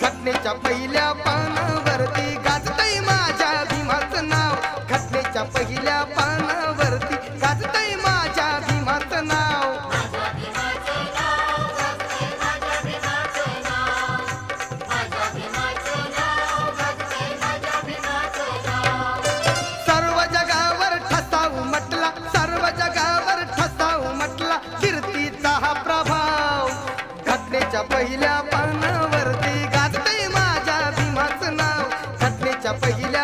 घटनेच्या पहिल्या पानावरती गाजतंय माझ्या भीमाचं नाव. घटनेच्या पहिल्या पानावरती गाजतंय माझ्या भीमाचं नाव. सर्व जगावर ठसा उमटला, सर्व जगावर ठसा उमटला कीर्तीचा हा प्रभाव. घटनेच्या पहिल्या पानावरती गाजतंय माझ्या भीमाचं नाव. घटनेच्या पहिल्या